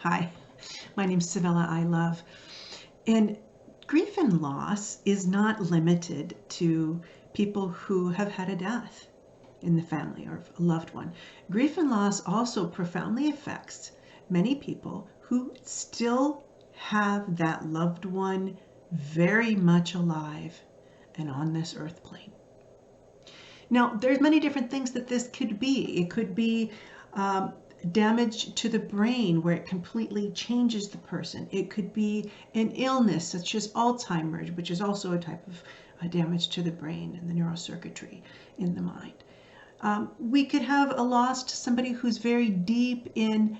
Hi, my name's Sevilla, I love. And grief and loss is not limited to people who have had a death in the family or a loved one. Grief and loss also profoundly affects many people who still have that loved one very much alive and on this earth plane. Now, there's many different things that this could be. It could be damage to the brain where it completely changes the person. It could be an illness such as Alzheimer's, which is also a type of damage to the brain and the neurocircuitry in the mind. We could have a loss to somebody who's very deep in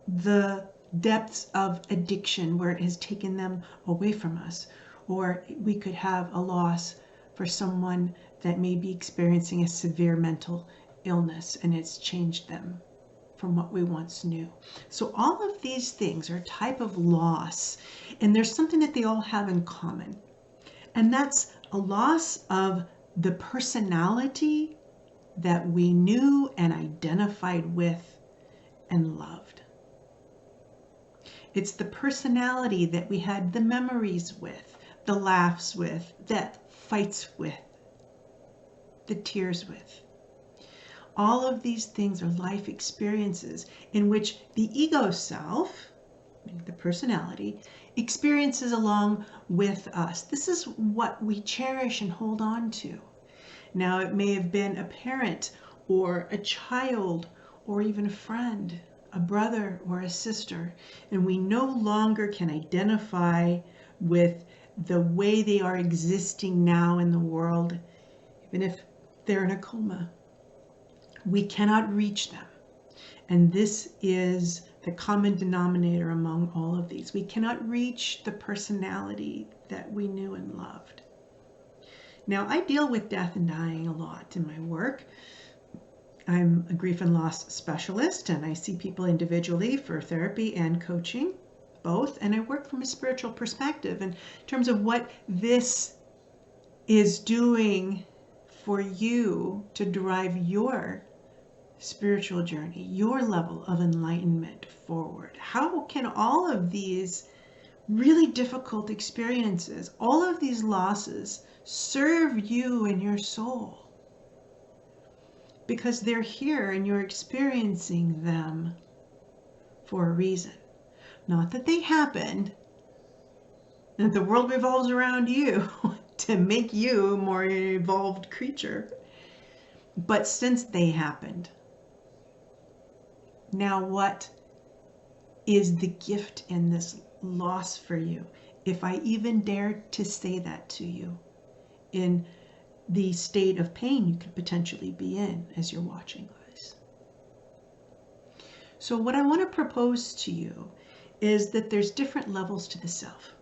the depths of addiction where it has taken them away from us. Or we could have a loss for someone that may be experiencing a severe mental illness and it's changed them from what we once knew. So all of these things are a type of loss, and there's something that they all have in common, and that's a loss of the personality that we knew and identified with and loved. It's the personality that we had the memories with, the laughs with, the fights with, the tears with. All of these things are life experiences in which the ego self, the personality, experiences along with us. This is what we cherish and hold on to. Now, it may have been a parent or a child or even a friend, a brother or a sister, and we no longer can identify with the way they are existing now in the world, even if they're in a coma. We cannot reach them. And this is the common denominator among all of these. We cannot reach the personality that we knew and loved. Now, I deal with death and dying a lot in my work. I'm a grief and loss specialist, and I see people individually for therapy and coaching, both. And I work from a spiritual perspective in terms of what this is doing for you to drive your spiritual journey, your level of enlightenment forward. How can all of these really difficult experiences, all of these losses, serve you and your soul? Because they're here and you're experiencing them for a reason. Not that they happened, that the world revolves around you to make you a more evolved creature. But since they happened, now what is the gift in this loss for you? If I even dare to say that to you in the state of pain you could potentially be in as you're watching this. So what I want to propose to you is that there's different levels to the self.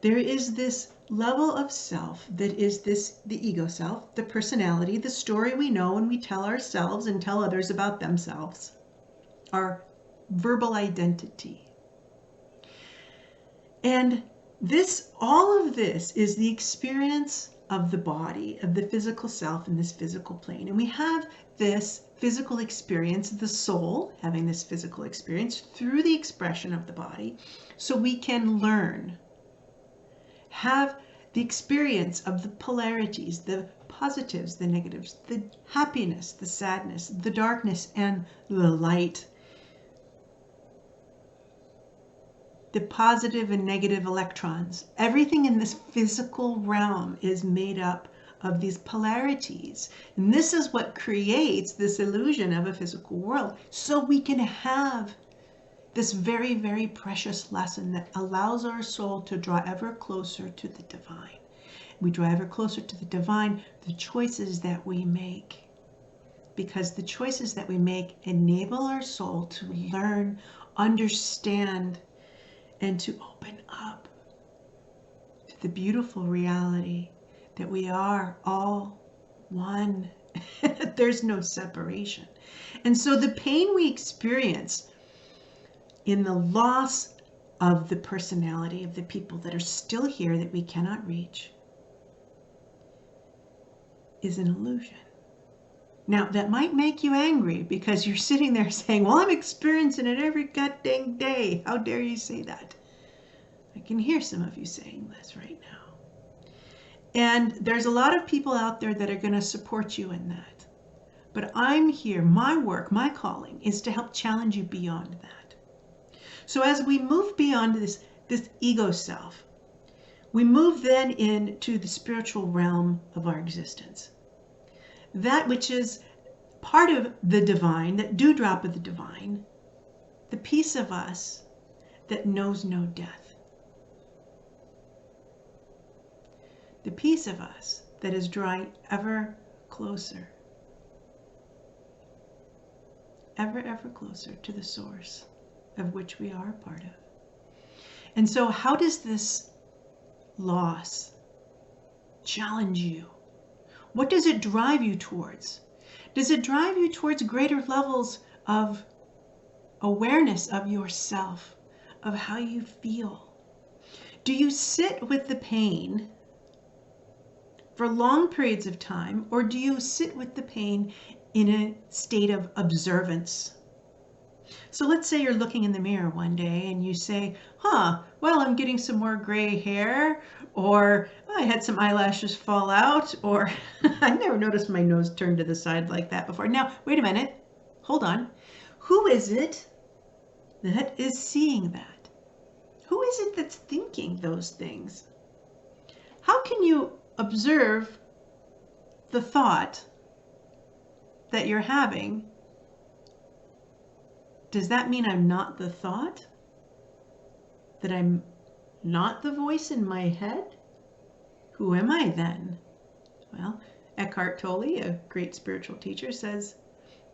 There is this level of self that is the ego self, the personality, the story we know and we tell ourselves and tell others about themselves, our verbal identity. And all of this is the experience of the body, of the physical self in this physical plane. And we have this physical experience, the soul having this physical experience through the expression of the body, so we can learn, have the experience of the polarities, the positives, the negatives, the happiness, the sadness, the darkness, and the light. The positive and negative electrons. Everything in this physical realm is made up of these polarities. And this is what creates this illusion of a physical world. So we can have this very, very precious lesson that allows our soul to draw ever closer to the divine. We draw ever closer to the divine, the choices that we make. Because the choices that we make enable our soul to learn, understand, and to open up to the beautiful reality that we are all one. There's no separation. And so the pain we experience in the loss of the personality of the people that are still here that we cannot reach is an illusion. Now, that might make you angry because you're sitting there saying, well, I'm experiencing it every goddamn day. How dare you say that? I can hear some of you saying this right now. And there's a lot of people out there that are going to support you in that. But I'm here, my work, my calling is to help challenge you beyond that. So as we move beyond this ego self, we move then into the spiritual realm of our existence. That which is part of the divine, that dewdrop of the divine, the piece of us that knows no death. The piece of us that is drawing ever closer, ever closer to the source of which we are a part of. And so how does this loss challenge you? What does it drive you towards? Does it drive you towards greater levels of awareness of yourself, of how you feel? Do you sit with the pain for long periods of time, or do you sit with the pain in a state of observance? So let's say you're looking in the mirror one day and you say, well, I'm getting some more gray hair, or I had some eyelashes fall out, or I never noticed my nose turned to the side like that before. Now, wait a minute. Hold on. Who is it that is seeing that? Who is it that's thinking those things? How can you observe the thought that you're having? Does that mean I'm not the thought? That I'm not the voice in my head? Who am I then? Well, Eckhart Tolle, a great spiritual teacher, says,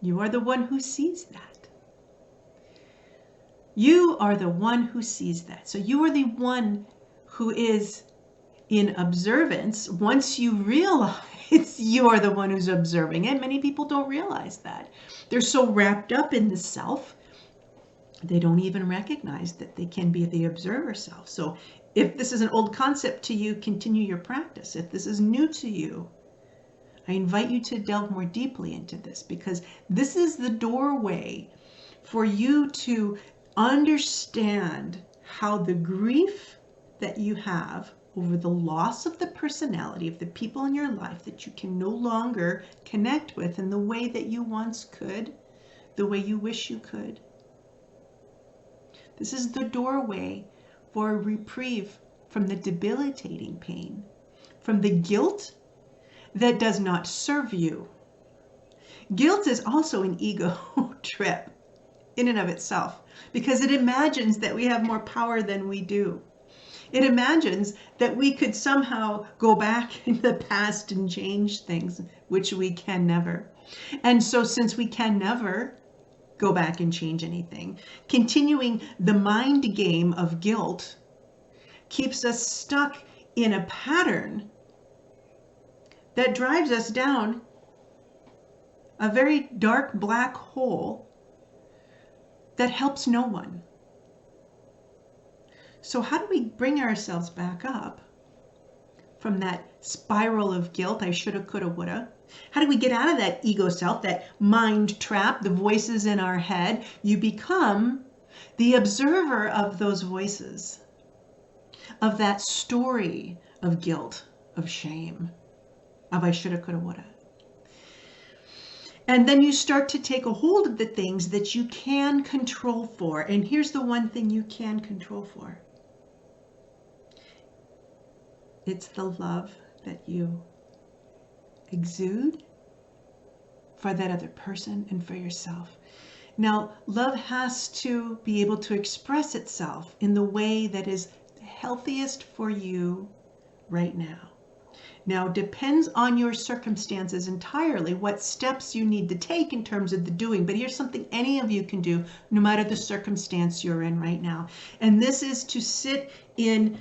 you are the one who sees that. You are the one who sees that. So you are the one who is in observance. Once you realize you are the one who's observing it, many people don't realize that. They're so wrapped up in the self, they don't even recognize that they can be the observer self. So if this is an old concept to you, continue your practice. If this is new to you, I invite you to delve more deeply into this, because this is the doorway for you to understand how the grief that you have over the loss of the personality of the people in your life that you can no longer connect with in the way that you once could, the way you wish you could. This is the doorway for a reprieve from the debilitating pain, from the guilt that does not serve you. Guilt is also an ego trip in and of itself, because it imagines that we have more power than we do. It imagines that we could somehow go back in the past and change things, which we can never. And so since we can never go back and change anything, continuing the mind game of guilt keeps us stuck in a pattern that drives us down a very dark black hole that helps no one. So how do we bring ourselves back up from that spiral of guilt, I shoulda, coulda, woulda? How do we get out of that ego self, that mind trap, the voices in our head? You become the observer of those voices, of that story of guilt, of shame, of I shoulda, coulda, woulda. And then you start to take a hold of the things that you can control for. And here's the one thing you can control for. It's the love that you exude for that other person and for yourself. Now, love has to be able to express itself in the way that is the healthiest for you right now. Now, depends on your circumstances entirely what steps you need to take in terms of the doing. But here's something any of you can do, no matter the circumstance you're in right now. And this is to sit in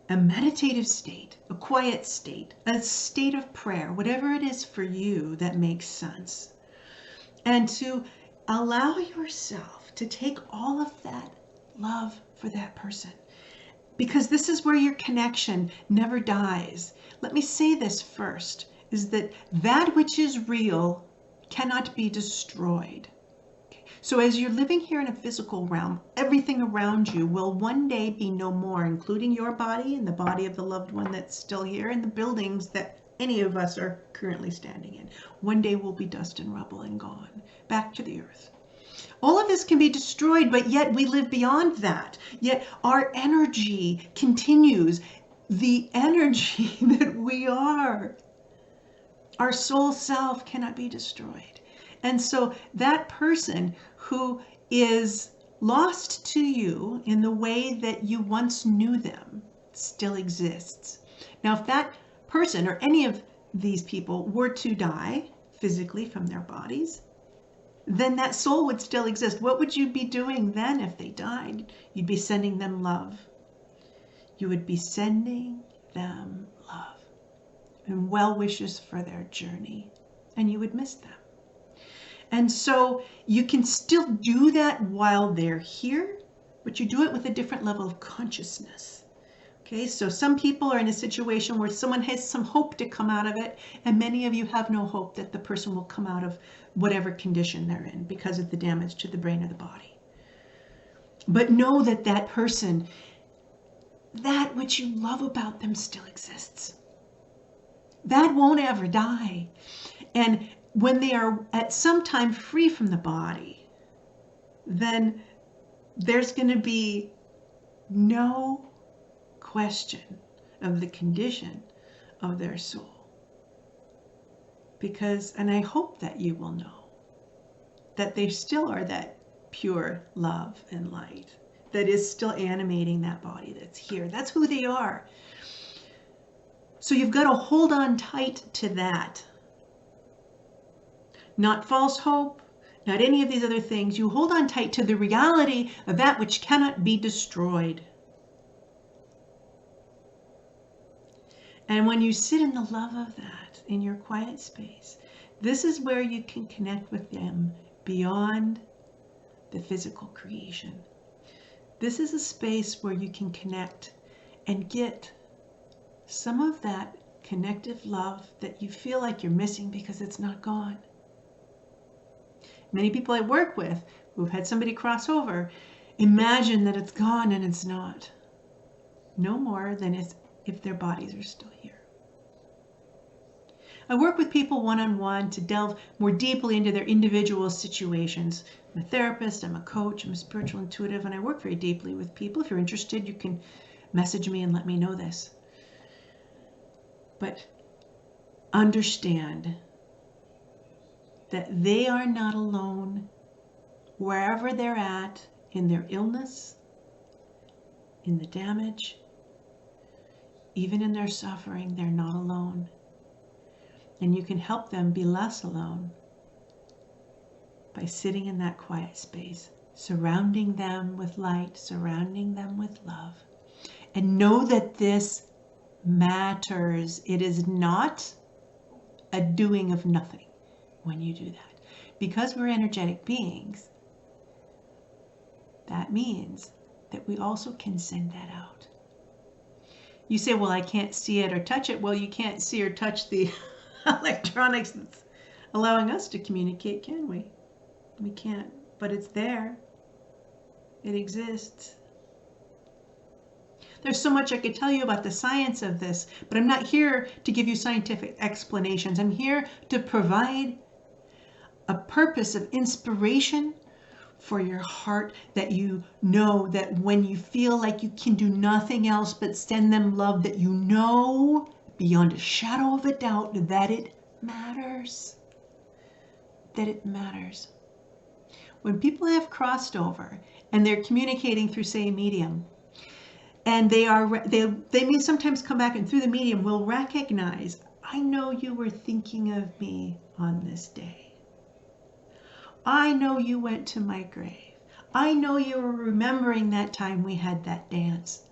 a meditative state, a quiet state, a state of prayer, whatever it is for you that makes sense. And to allow yourself to take all of that love for that person. Because this is where your connection never dies. Let me say this first, is that that which is real cannot be destroyed. So as you're living here in a physical realm, everything around you will one day be no more, including your body and the body of the loved one that's still here and the buildings that any of us are currently standing in. One day will be dust and rubble and gone, back to the earth. All of this can be destroyed, but yet we live beyond that. Yet our energy continues. The energy that we are, our soul self, cannot be destroyed. And so that person who is lost to you in the way that you once knew them still exists. Now, if that person or any of these people were to die physically from their bodies, then that soul would still exist. What would you be doing then if they died? You'd be sending them love. You would be sending them love and well wishes for their journey, and you would miss them. And so you can still do that while they're here, but you do it with a different level of consciousness. Okay, so some people are in a situation where someone has some hope to come out of it, and many of you have no hope that the person will come out of whatever condition they're in because of the damage to the brain or the body. But know that that person, that which you love about them still exists. That won't ever die. And when they are at some time free from the body, then there's going to be no question of the condition of their soul. Because, and I hope that you will know, that they still are that pure love and light that is still animating that body that's here. That's who they are. So you've got to hold on tight to that. Not false hope, not any of these other things. You hold on tight to the reality of that which cannot be destroyed. And when you sit in the love of that, in your quiet space, this is where you can connect with them beyond the physical creation. This is a space where you can connect and get some of that connective love that you feel like you're missing because it's not gone. Many people I work with who've had somebody cross over imagine that it's gone, and it's not. No more than if their bodies are still here. I work with people one-on-one to delve more deeply into their individual situations. I'm a therapist, I'm a coach, I'm a spiritual intuitive, and I work very deeply with people. If you're interested, you can message me and let me know this. But understand that they are not alone wherever they're at in their illness, in the damage, even in their suffering. They're not alone. And you can help them be less alone by sitting in that quiet space, surrounding them with light, surrounding them with love. And know that this matters. It is not a doing of nothing when you do that. Because we're energetic beings, that means that we also can send that out. You say, well, I can't see it or touch it. Well, you can't see or touch the electronics that's allowing us to communicate, can we? We can't, but it's there. It exists. There's so much I could tell you about the science of this, but I'm not here to give you scientific explanations. I'm here to provide a purpose of inspiration for your heart, that you know that when you feel like you can do nothing else but send them love, that you know beyond a shadow of a doubt that it matters. That it matters. When people have crossed over and they're communicating through, say, a medium, and they may sometimes come back and through the medium will recognize, I know you were thinking of me on this day. I know you went to my grave. I know you were remembering that time we had that dance.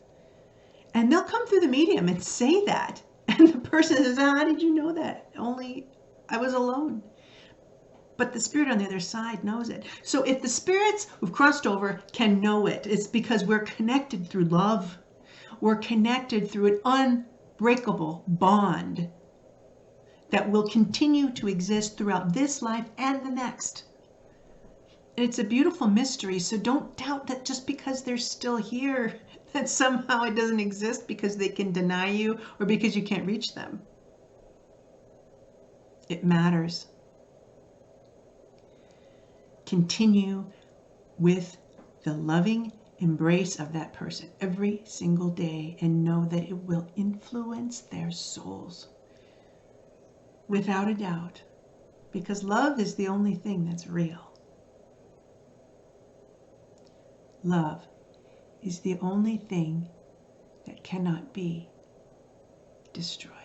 And they'll come through the medium and say that. And the person says, how did you know that? Only I was alone. But the spirit on the other side knows it. So if the spirits who've crossed over can know it, it's because we're connected through love. We're connected through an unbreakable bond that will continue to exist throughout this life and the next. And it's a beautiful mystery, so don't doubt that just because they're still here, that somehow it doesn't exist because they can deny you or because you can't reach them. It matters. Continue with the loving embrace of that person every single day and know that it will influence their souls. Without a doubt. Because love is the only thing that's real. Love is the only thing that cannot be destroyed.